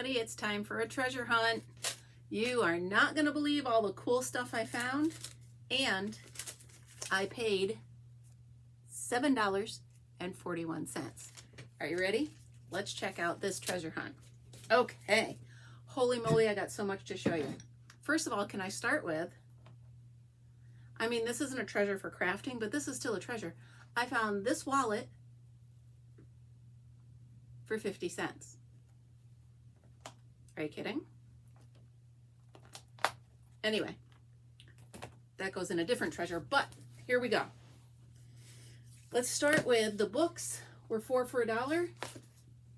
everybody, it's time for a treasure hunt. You are not going to believe all the cool stuff I found, and I paid $7.41. Are you ready? Let's check out this treasure hunt. Okay, holy moly, I got so much to show you. First of all, can I start with, I mean, this isn't a treasure for crafting, but this is still a treasure. I found this wallet for 50 cents. Are you kidding? Anyway, that goes in a different treasure, but here we go. Let's start with the books were 4 for $1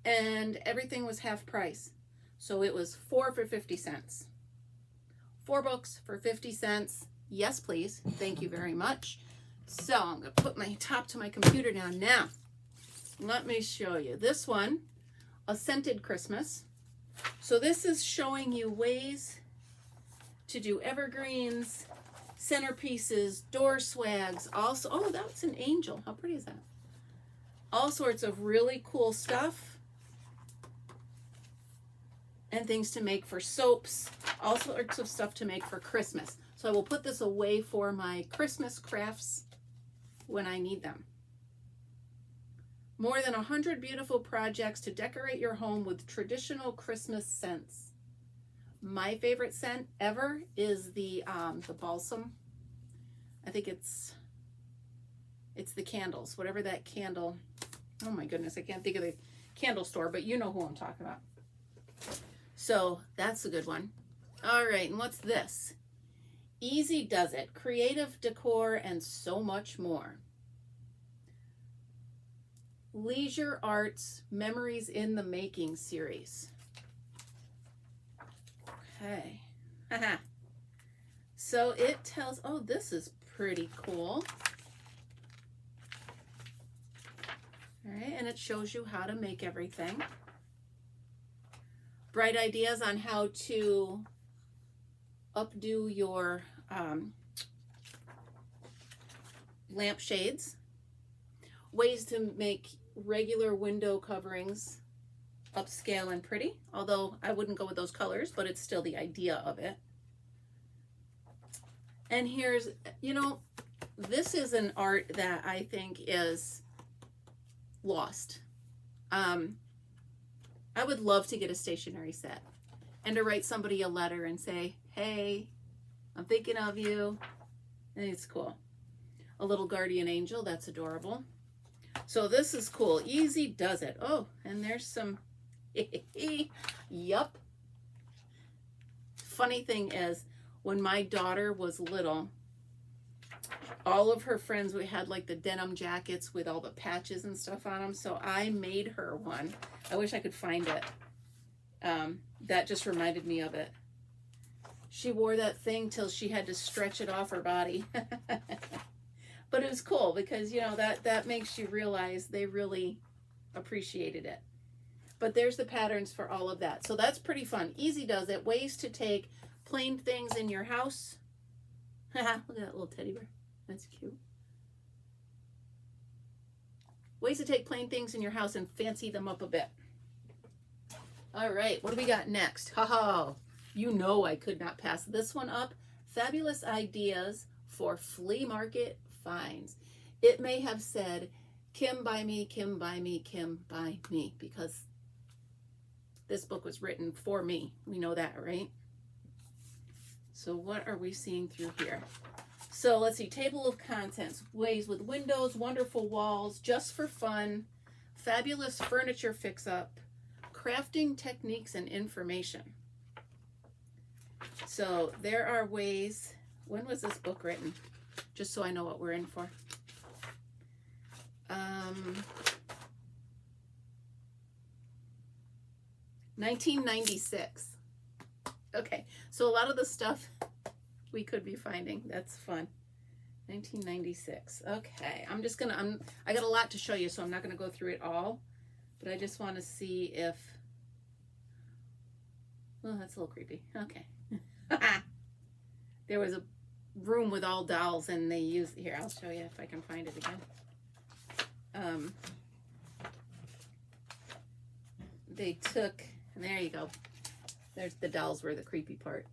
and everything was half price. So it was 4 for 50 cents. 4 books for 50 cents. Yes, please. Thank you very much. So I'm going to put my top to my computer down now. Let me show you. This one, A Scented Christmas. So this is showing you ways to do evergreens, centerpieces, door swags, also, oh, that's an angel. How pretty is that? All sorts of really cool stuff and things to make for soaps, all sorts of stuff to make for Christmas. So I will put this away for my Christmas crafts when I need them. More than 100 beautiful projects to decorate your home with traditional Christmas scents. My favorite scent ever is the balsam. I think it's the candles, whatever that candle. Oh my goodness, I can't think of the candle store, but you know who I'm talking about. So that's a good one. All right, and what's this? Easy Does It, creative decor and so much more. Leisure Arts Memories in the Making series. Okay. So it tells, oh, this is pretty cool. All right, and it shows you how to make everything. Bright ideas on how to updo your lampshades. Ways to make regular window coverings upscale and pretty, although I wouldn't go with those colors, but it's still the idea of it. And here's, you know, this is an art that I think is lost. I would love to get a stationery set and to write somebody a letter and say, hey, I'm thinking of you. And it's cool. A little guardian angel, that's adorable. So this is cool. Easy Does It. Oh, and there's some, yup. Funny thing is, when my daughter was little, all of her friends, we had like the denim jackets with all the patches and stuff on them. So I made her one. I wish I could find it. That just reminded me of it. She wore that thing till she had to stretch it off her body. But it was cool because, you know, that makes you realize they really appreciated it. But there's the patterns for all of that. So that's pretty fun. Easy Does It. Ways to take plain things in your house. Look at that little teddy bear. That's cute. Ways to take plain things in your house and fancy them up a bit. All right, what do we got next? Oh, you know I could not pass this one up. Fabulous ideas for flea market finds. It may have said, Kim buy me, Kim buy me, Kim buy me, because this book was written for me. We know that, right? So what are we seeing through here? So let's see, table of contents, ways with windows, wonderful walls, just for fun, fabulous furniture fix-up, crafting techniques and information. So there are ways. When was this book written? Just so I know what we're in for. 1996. Okay, so a lot of the stuff we could be finding. That's fun. 1996. Okay, I got a lot to show you, so I'm not going to go through it all, but I just want to see if, well, that's a little creepy. Okay. There was a room with all dolls and they used, here, I'll show you if I can find it again. They took, and there you go, There's the dolls were the creepy part.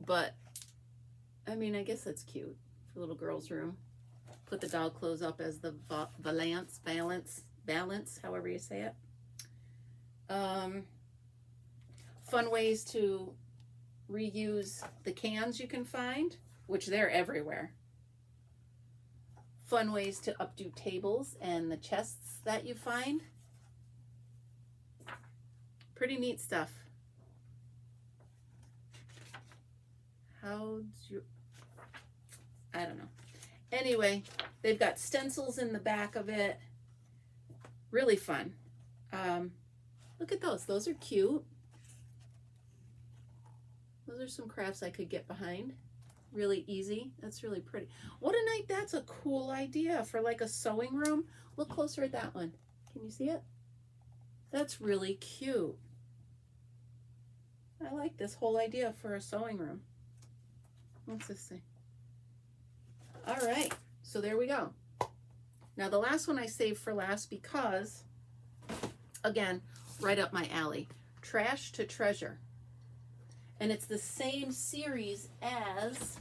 But, I mean, I guess that's cute. For little girl's room. Put the doll clothes up as the balance, however you say it. Fun ways to reuse the cans you can find, which they're everywhere. Fun ways to updo tables and the chests that you find. Pretty neat stuff. I don't know. Anyway, they've got stencils in the back of it. Really fun. Look at those. Those are cute. Those are some crafts I could get behind. Really easy. That's really pretty. What a night. That's a cool idea for like a sewing room. Look closer at that one. Can you see it? That's really cute. I like this whole idea for a sewing room. What's this say? All right. So there we go. Now the last one I saved for last because, again, right up my alley. Trash to Treasure. And it's the same series as,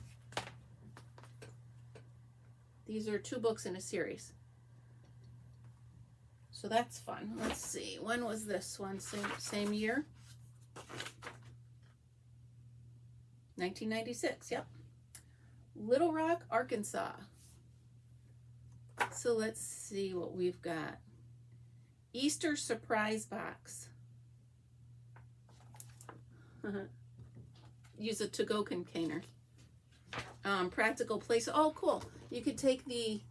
these are 2 books in a series. So that's fun. Let's see. When was this one? Same year? 1996, yep. Little Rock, Arkansas. So let's see what we've got. Easter surprise box. Use a to-go container. Practical place. Oh, cool. You could take the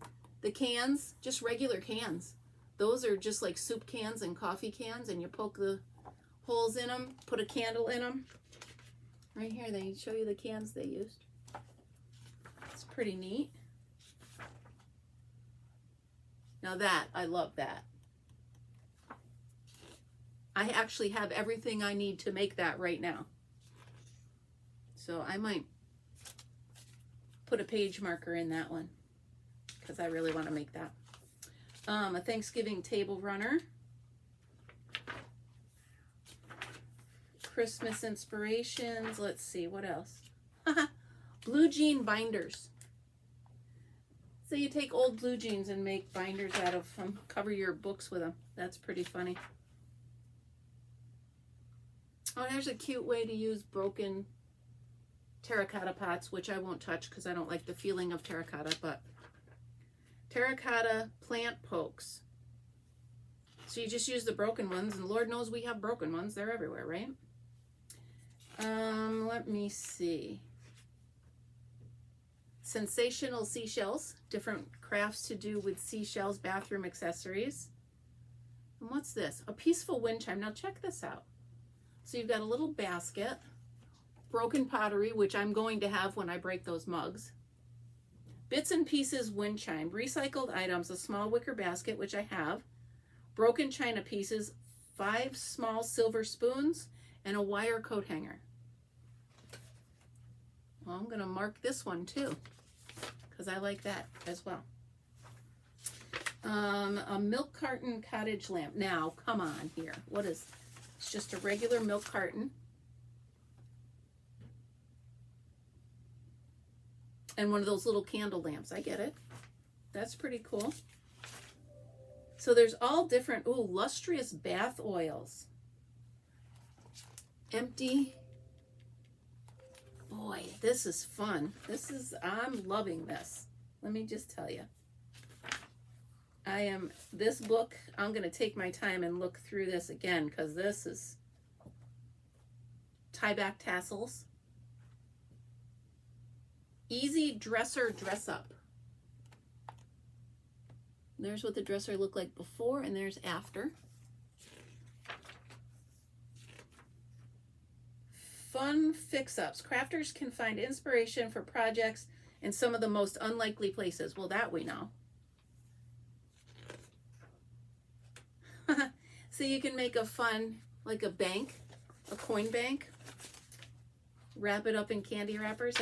cans, just regular cans. Those are just like soup cans and coffee cans, and you poke the holes in them, put a candle in them. Right here, they show you the cans they used. It's pretty neat. Now that, I love that. I actually have everything I need to make that right now. So I might put a page marker in that one because I really want to make that. A Thanksgiving table runner. Christmas inspirations. Let's see, what else? Blue jean binders. So you take old blue jeans and make binders out of them, cover your books with them. That's pretty funny. Oh, there's a cute way to use broken terracotta pots, which I won't touch because I don't like the feeling of terracotta, but terracotta plant pokes. So you just use the broken ones, and Lord knows we have broken ones. They're everywhere, right? Let me see. Sensational seashells. Different crafts to do with seashells, bathroom accessories. And what's this? A peaceful wind chime. Now check this out. So you've got a little basket, broken pottery, which I'm going to have when I break those mugs. Bits and pieces wind chime, recycled items, a small wicker basket, which I have, broken china pieces, 5 small silver spoons, and a wire coat hanger. Well, I'm going to mark this one too, because I like that as well. A milk carton cottage lamp. Now, come on here. What is, it's just a regular milk carton. And one of those little candle lamps. I get it. That's pretty cool. So there's all different, ooh, lustrous bath oils. Empty. Boy, this is fun. I'm loving this. Let me just tell you. This book, I'm going to take my time and look through this again because this is tie back tassels. Easy dresser dress up. There's what the dresser looked like before, and there's after. Fun fix-ups. Crafters can find inspiration for projects in some of the most unlikely places. Well, that we know. So you can make a fun, like a bank, a coin bank. Wrap it up in candy wrappers.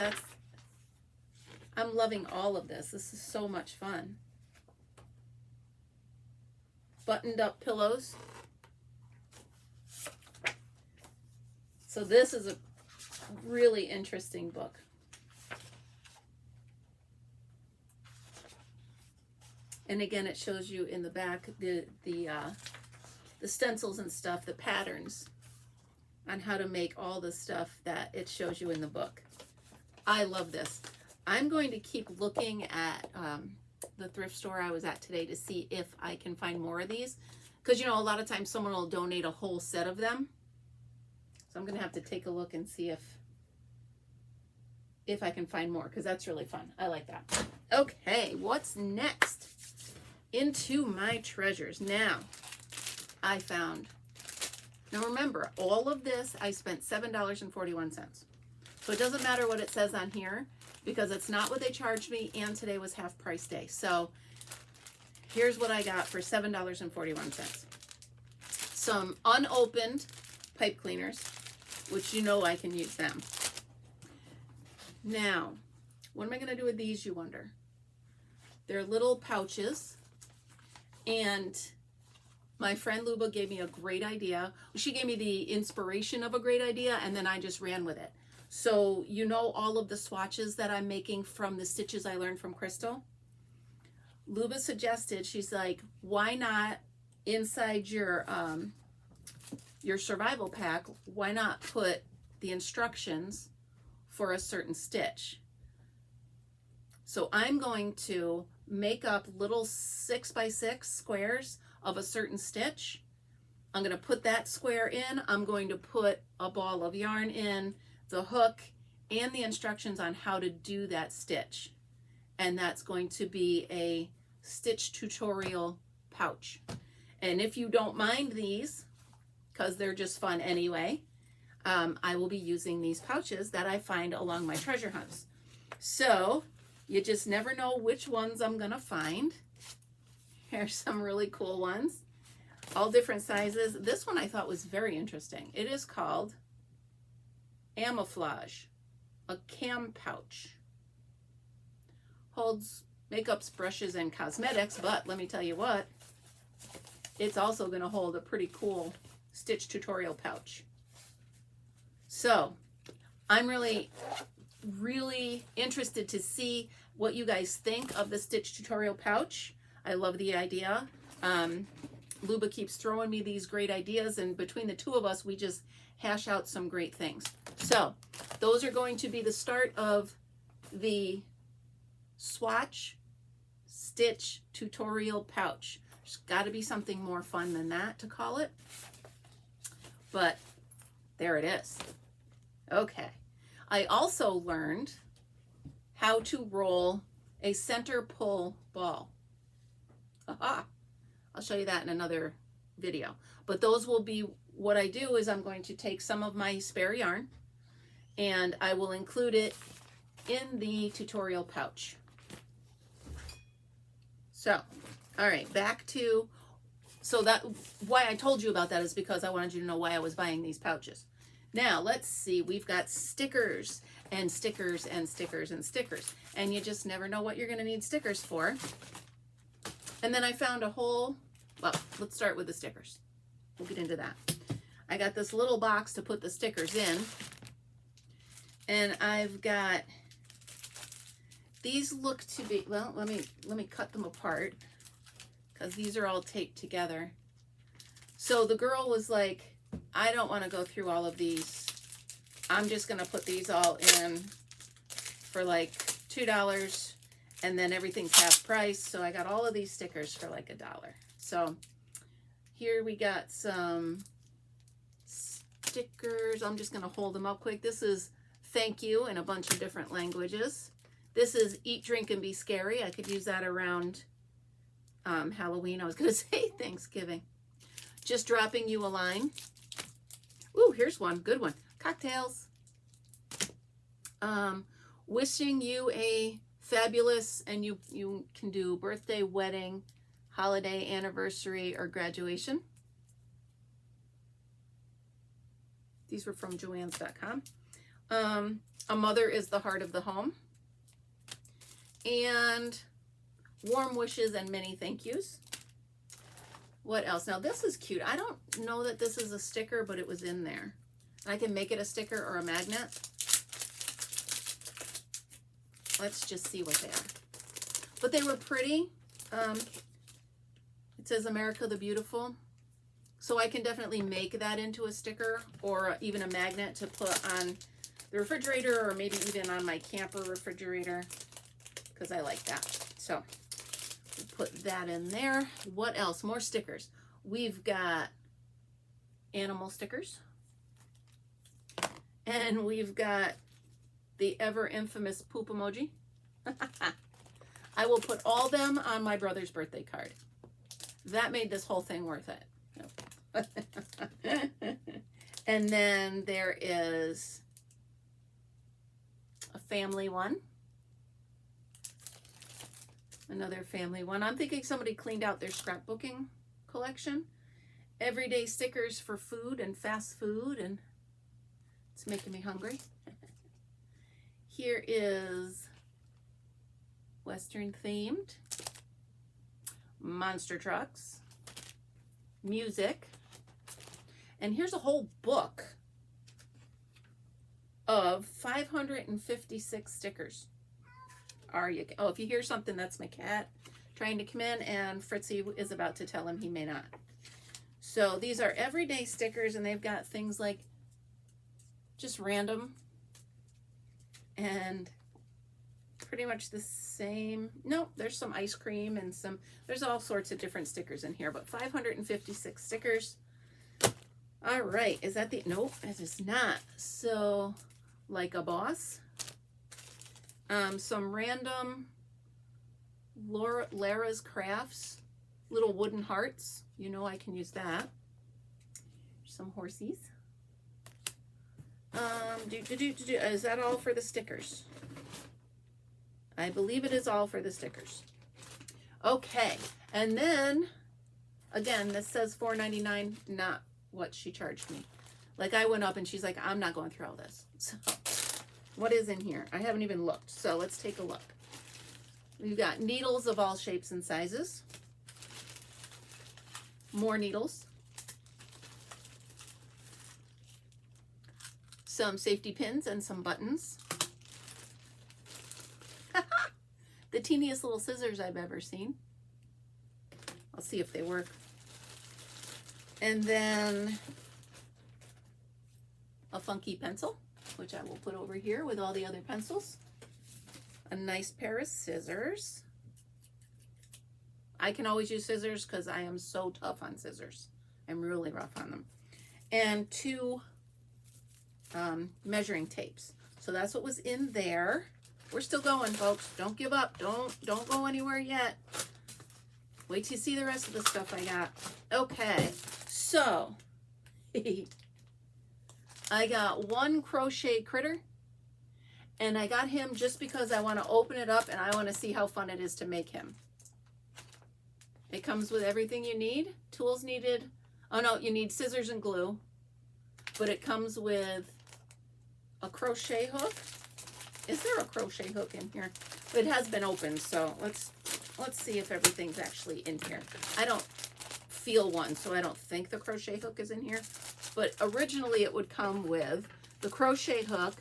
I'm loving all of this. This is so much fun. Buttoned up pillows. So this is a really interesting book. And again, it shows you in the back the stencils and stuff, the patterns on how to make all the stuff that it shows you in the book. I love this. I'm going to keep looking at the thrift store I was at today to see if I can find more of these. Because, you know, a lot of times someone will donate a whole set of them. So I'm going to have to take a look and see if I can find more, because that's really fun. I like that. Okay, what's next? Into my treasures. Now, I found, now remember, all of this, I spent $7.41. So it doesn't matter what it says on here, because it's not what they charged me, and today was half price day. So here's what I got for $7.41. Some unopened pipe cleaners, which you know I can use them. Now, what am I going to do with these, you wonder? They're little pouches, and my friend Luba gave me a great idea. She gave me the inspiration of a great idea, and then I just ran with it. So you know all of the swatches that I'm making from the stitches I learned from Crystal? Luba suggested, she's like, why not inside your survival pack, why not put the instructions for a certain stitch? So I'm going to make up little 6x6 squares of a certain stitch. I'm going to put that square in. I'm going to put a ball of yarn in, the hook, and the instructions on how to do that stitch. And that's going to be a stitch tutorial pouch. And if you don't mind these, because they're just fun anyway, I will be using these pouches that I find along my treasure hunts. So you just never know which ones I'm going to find. Here's some really cool ones, all different sizes. This one I thought was very interesting. It is called Camouflage, a cam pouch. Holds makeups, brushes, and cosmetics, but let me tell you what, it's also going to hold a pretty cool stitch tutorial pouch. So I'm really interested to see what you guys think of the stitch tutorial pouch. I love the idea. Luba keeps throwing me these great ideas, and between the two of us, we just hash out some great things. So those are going to be the start of the swatch stitch tutorial pouch. There's got to be something more fun than that to call it, but there it is. Okay, I also learned how to roll a center pull ball. Aha! I'll show you that in another video. But those will be what I do. Is I'm going to take some of my spare yarn and I will include it in the tutorial pouch. So, all right, back to, so that, why I told you about that is because I wanted you to know why I was buying these pouches. Now, let's see, we've got stickers and stickers and stickers and stickers, and you just never know what you're going to need stickers for. And then I found a whole, well, let's start with the stickers. We'll get into that. I got this little box to put the stickers in, and I've got, these look to be, well, let me cut them apart because these are all taped together. So the girl was like, I don't want to go through all of these. I'm just going to put these all in for like $2, and then everything's half price. So I got all of these stickers for like $1. So here we got some stickers. I'm just going to hold them up quick. This is thank you in a bunch of different languages. This is eat, drink, and be scary. I could use that around Halloween. I was going to say Thanksgiving. Just dropping you a line. Ooh, here's one. Good one. Cocktails. Wishing you a fabulous, and you can do birthday, wedding, holiday, anniversary, or graduation. These were from Joann's.com. A mother is the heart of the home. And warm wishes and many thank yous. What else? Now this is cute. I don't know that this is a sticker, but it was in there. I can make it a sticker or a magnet. Let's just see what they are. But they were pretty. It says America the Beautiful. So I can definitely make that into a sticker or even a magnet to put on the refrigerator or maybe even on my camper refrigerator because I like that. So we'll put that in there. What else? More stickers. We've got animal stickers. And we've got the ever infamous poop emoji. I will put all them on my brother's birthday card. That made this whole thing worth it. And then there is a family one. Another family one. I'm thinking somebody cleaned out their scrapbooking collection. Everyday stickers for food and fast food, and it's making me hungry. Here is Western themed, monster trucks, music, and here's a whole book of 556 stickers. If you hear something, that's my cat trying to come in, and Fritzy is about to tell him he may not. So these are everyday stickers, and they've got things like just random and pretty much the same. No, there's some ice cream and there's all sorts of different stickers in here, but 556 stickers. All right, is that nope, it is not. So, like a boss. Some random Lara's Crafts, little wooden hearts. You know I can use that. Some horsies. Is that all for the stickers? I believe it is all for the stickers. Okay, and then again, this says $4.99, not what she charged me. Like I went up and she's like, I'm not going through all this. So what is in here? I haven't even looked. So let's take a look. We've got needles of all shapes and sizes. More needles. Some safety pins and some buttons. The teeniest little scissors I've ever seen. I'll see if they work. And then a funky pencil, which I will put over here with all the other pencils. A nice pair of scissors. I can always use scissors because I am so tough on scissors. I'm really rough on them. And two measuring tapes. So that's what was in there. We're still going, folks. Don't give up. Don't go anywhere yet. Wait till you see the rest of the stuff I got. Okay, so I got one crochet critter, and I got him just because I want to open it up and I want to see how fun it is to make him. It comes with everything you need. Tools needed. Oh no, you need scissors and glue, but it comes with a crochet hook. Is there a crochet hook in here? It has been opened, so let's see if everything's actually in here. I don't feel one, so I don't think the crochet hook is in here. But originally it would come with the crochet hook,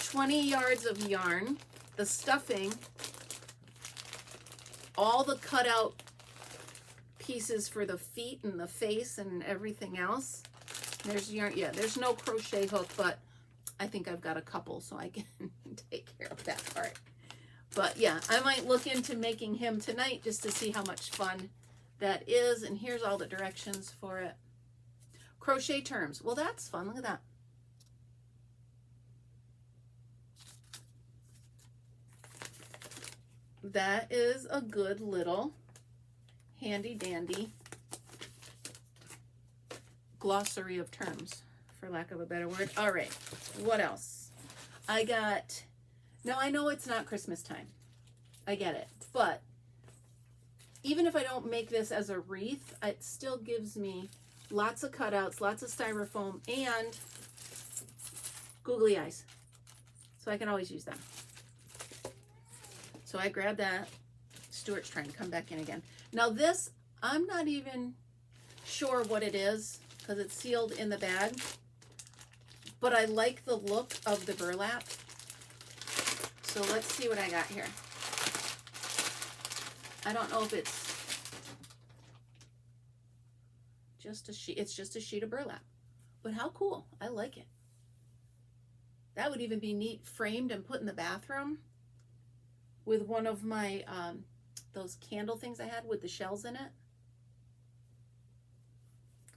20 yards of yarn, the stuffing, all the cutout pieces for the feet and the face and everything else. There's yarn. Yeah, there's no crochet hook, but I think I've got a couple, so I can take care of that part. But yeah, I might look into making him tonight just to see how much fun that is. And here's all the directions for it. Crochet terms. Well, that's fun. Look at that. That is a good little handy dandy glossary of terms, for lack of a better word. All right, what else? I got, now I know it's not Christmas time. I get it. But even if I don't make this as a wreath, it still gives me lots of cutouts, lots of styrofoam, and googly eyes. So I can always use them. So I grabbed that. Stuart's trying to come back in again. Now this, I'm not even sure what it is because it's sealed in the bag. but I like the look of the burlap. So let's see what I got here. I don't know if it's just a sheet. It's just a sheet of burlap. But how cool. I like it. That would even be neat framed and put in the bathroom with one of my, those candle things I had with the shells in it.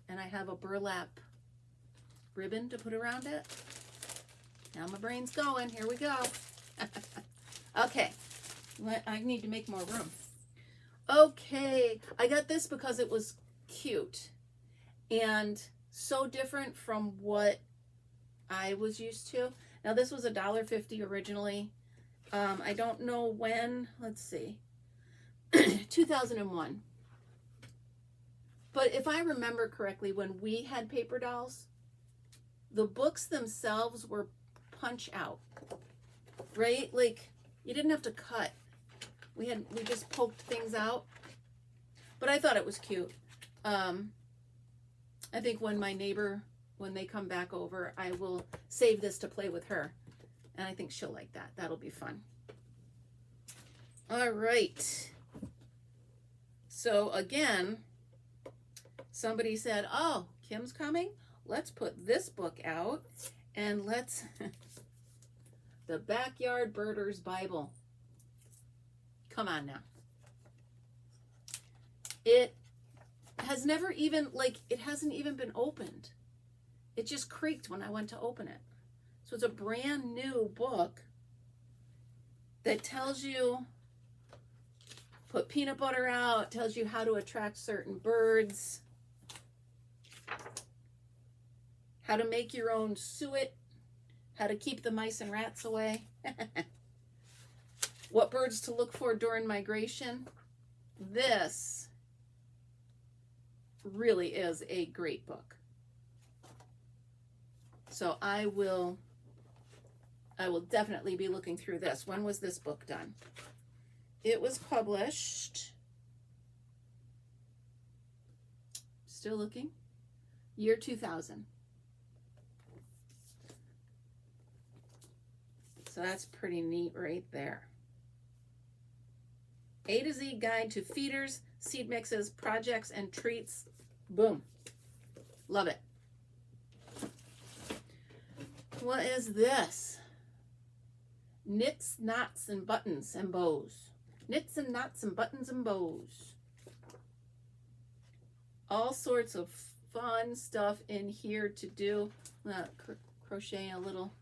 And I have a burlap ribbon to put around it. Now my brain's going. Here we go. Okay. I need to make more room. Okay. I got this because it was cute and so different from what I was used to. Now this was $1.50 originally. I don't know when. Let's see. 2001. But if I remember correctly, when we had paper dolls, the books themselves were punch out, right? Like you didn't have to cut. We just poked things out. But I thought it was cute. I think when my neighbor, when they come back over, I will save this to play with her. And I think she'll like that. That'll be fun. All right. So again, somebody said, oh, Kim's coming. Let's put this book out and let's, the Backyard Birder's Bible. Come on now. It has never even, like, it hasn't even been opened. It just creaked when I went to open it. So it's a brand new book that tells you, put peanut butter out, tells you how to attract certain birds, how to make your own suet, how to keep the mice and rats away, what birds to look for during migration. This really is a great book. So I will definitely be looking through this. When was this book done? It was published, still looking, year 2000. So that's pretty neat right there. A to Z guide to feeders, seed mixes, projects, and treats. Boom. Love it. What is this? Knits, knots, and buttons and bows. Knits and knots and buttons and bows. All sorts of fun stuff in here to do. Crochet a little.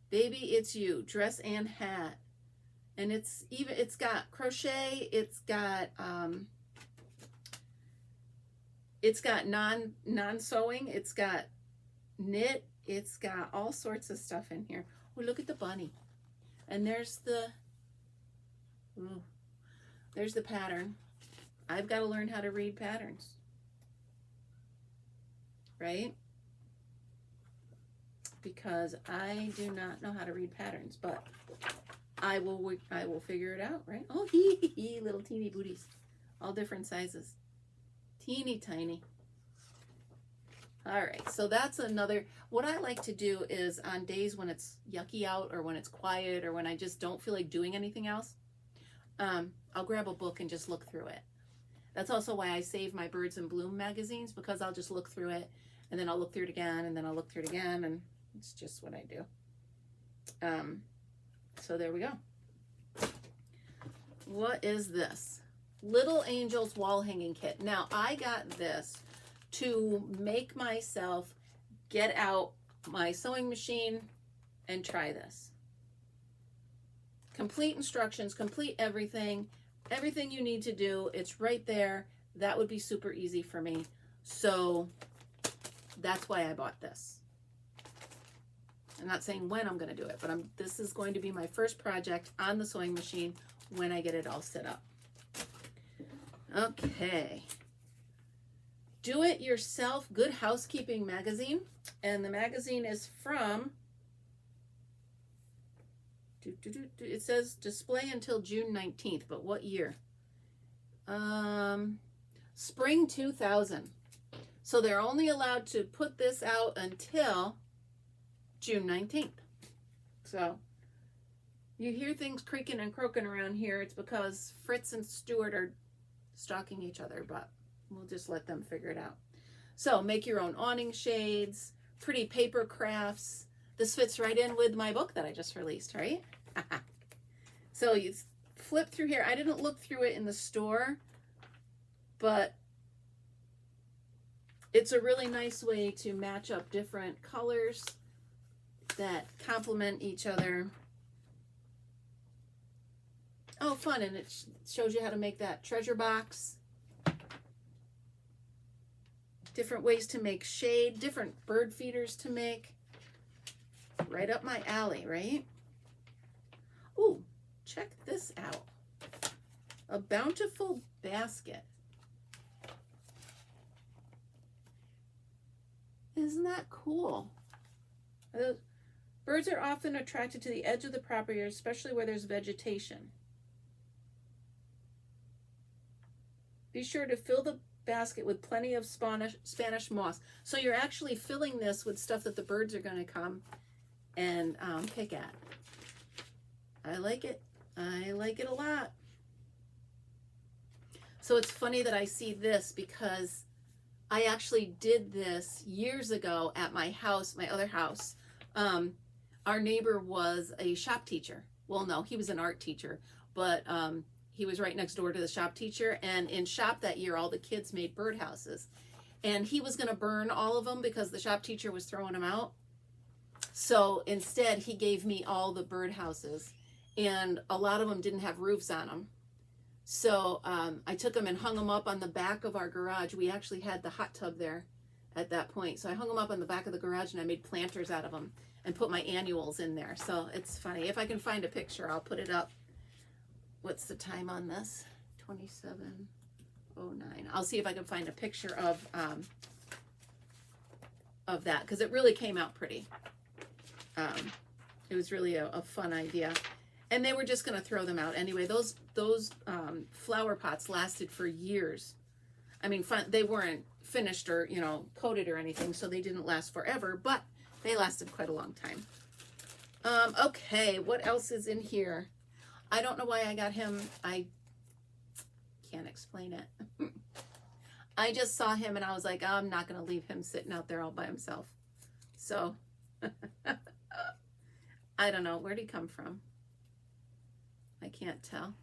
Baby, it's you. Dress and hat. And it's got crochet, it's got non-sewing, it's got knit, it's got all sorts of stuff in here. Oh, look at the bunny. And there's the pattern. I've got to learn how to read patterns. Right? Because I do not know how to read patterns, but I will figure it out, right? Oh, little teeny booties. All different sizes. Teeny tiny. All right, so that's another. What I like to do is on days when it's yucky out or when it's quiet or when I just don't feel like doing anything else, I'll grab a book and just look through it. That's also why I save my Birds in Bloom magazines, because I'll just look through it and then I'll look through it again and then I'll look through it again, and it's just what I do. So there we go. What is this? Little Angels wall hanging kit. Now I got this to make myself get out my sewing machine and try this. Complete instructions, complete everything you need to do. It's right there. That would be super easy for me. So that's why I bought this. I'm not saying when I'm going to do it, but this is going to be my first project on the sewing machine when I get it all set up. Okay. Do It Yourself Good Housekeeping magazine. And the magazine is from, it says display until June 19th, but what year? Spring 2000. So they're only allowed to put this out until June 19th. So you hear things creaking and croaking around here. It's because Fritz and Stuart are stalking each other, but we'll just let them figure it out. So make your own awning shades, pretty paper crafts. This fits right in with my book that I just released, right? So you flip through here. I didn't look through it in the store, but it's a really nice way to match up different colors that complement each other. Oh, fun. And it shows you how to make that treasure box. Different ways to make shade, different bird feeders to make. Right up my alley, right? Ooh, check this out. A bountiful basket. Isn't that cool? Birds are often attracted to the edge of the property, especially where there's vegetation. Be sure to fill the basket with plenty of Spanish moss. So you're actually filling this with stuff that the birds are going to come and pick at. I like it. I like it a lot. So it's funny that I see this because I actually did this years ago at my house, my other house. Our neighbor was a shop teacher. Well, no, he was an art teacher, but he was right next door to the shop teacher. And in shop that year, all the kids made birdhouses. And he was going to burn all of them because the shop teacher was throwing them out. So instead, he gave me all the birdhouses. And a lot of them didn't have roofs on them. So I took them and hung them up on the back of our garage. We actually had the hot tub there at that point. So I hung them up on the back of the garage and I made planters out of them and put my annuals in there. So it's funny. If I can find a picture, I'll put it up. What's the time on this? 27:09. I'll see if I can find a picture of that because it really came out pretty. It was really a fun idea. And they were just going to throw them out anyway. Those flower pots lasted for years. I mean, they weren't finished or, you know, coated or anything, so they didn't last forever, but they lasted quite a long time. Okay, what else is in here? I don't know why I got him. I can't explain it. I just saw him and I was like, I'm not going to leave him sitting out there all by himself. So, I don't know. Where'd he come from? I can't tell.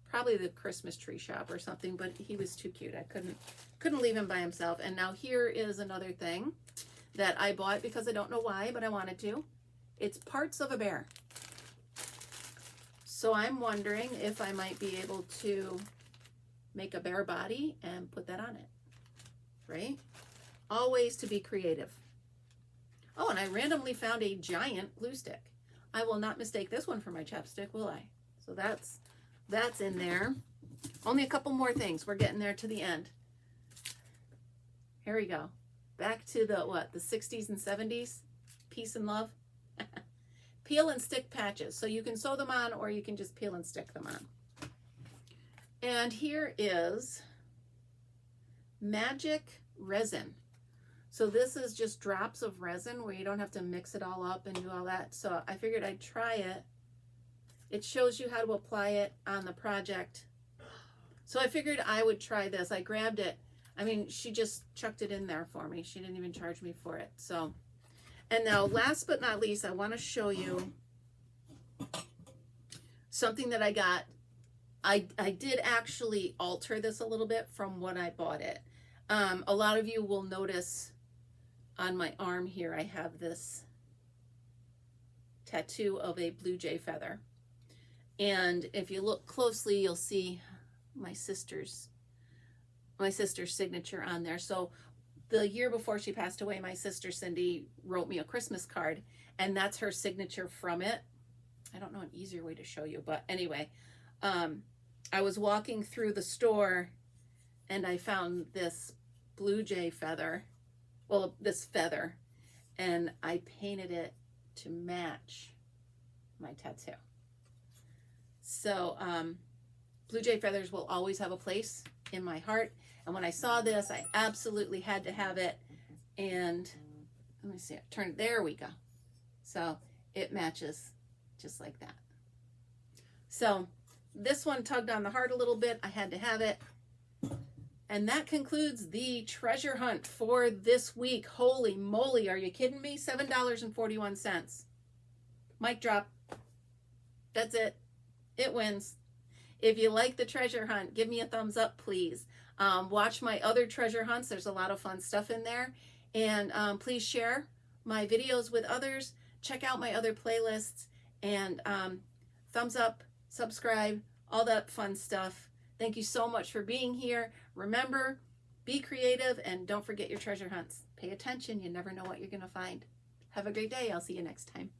Probably the Christmas tree shop or something, but he was too cute. I couldn't leave him by himself. And now here is another thing that I bought because I don't know why, but I wanted to. It's parts of a bear. So I'm wondering if I might be able to make a bear body and put that on it, right? Always to be creative. Oh, and I randomly found a giant glue stick. I will not mistake this one for my chapstick, will I? So that's in there. Only a couple more things. We're getting there to the end. Here we go. Back to the 60s and 70s. Peace and love. Peel and stick patches. So you can sew them on or you can just peel and stick them on. And here is magic resin. So this is just drops of resin where you don't have to mix it all up and do all that. So I figured I'd try it. It shows you how to apply it on the project. So I figured I would try this. I grabbed it. I mean, she just chucked it in there for me. She didn't even charge me for it. So, and now last but not least, I want to show you something that I got. I did actually alter this a little bit from when I bought it. A lot of you will notice on my arm here, I have this tattoo of a blue jay feather. And if you look closely, you'll see my sister's signature on there. So the year before she passed away, my sister Cindy wrote me a Christmas card, and that's her signature from it. I don't know an easier way to show you, but anyway, I was walking through the store and I found this blue jay feather, well, this feather, and I painted it to match my tattoo. So Blue Jay feathers will always have a place in my heart. And when I saw this, I absolutely had to have it. And let me see, there we go. So it matches just like that. So this one tugged on the heart a little bit. I had to have it. And that concludes the treasure hunt for this week. Holy moly, are you kidding me? $7.41. Mic drop. That's it. It wins. If you like the treasure hunt, give me a thumbs up, please. Watch my other treasure hunts. There's a lot of fun stuff in there. And please share my videos with others. Check out my other playlists. And thumbs up, subscribe, all that fun stuff. Thank you so much for being here. Remember, be creative and don't forget your treasure hunts. Pay attention. You never know what you're going to find. Have a great day. I'll see you next time.